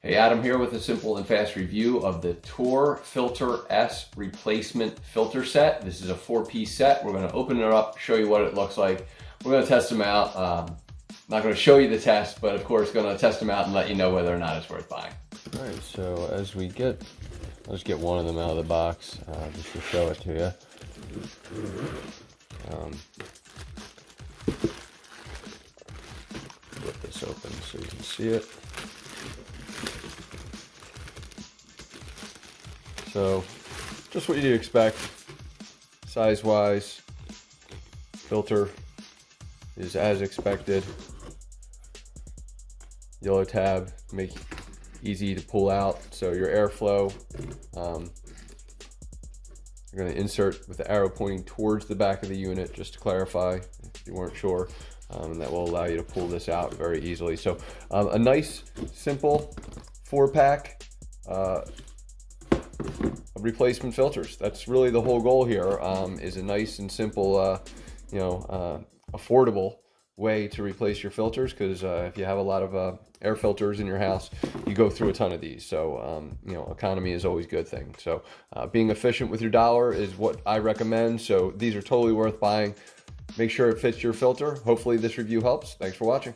Hey, Adam here with a simple and fast review of the Ture Filter S replacement filter set. This is a 4-piece set. We're going to open it up, show you what it looks like. We're going to test them out. Not going to show you the test, but of course going to test them out and let you know whether or not it's worth buying. All right, so as we get, I'll just get one of them out of the box just to show it to you. Get this open so you can see it. So, just what you'd expect, size-wise. Filter is as expected. Yellow tab, make easy to pull out. So your airflow, you're going to insert with the arrow pointing towards the back of the unit, just to clarify if you weren't sure. And that will allow you to pull this out very easily. So a nice, simple 4-pack. Replacement filters. That's really the whole goal here, is a nice and simple, affordable way to replace your filters, because if you have a lot of air filters in your house, you go through a ton of these. So, economy is always a good thing. So being efficient with your dollar is what I recommend. So these are totally worth buying. Make sure it fits your filter. Hopefully this review helps. Thanks for watching.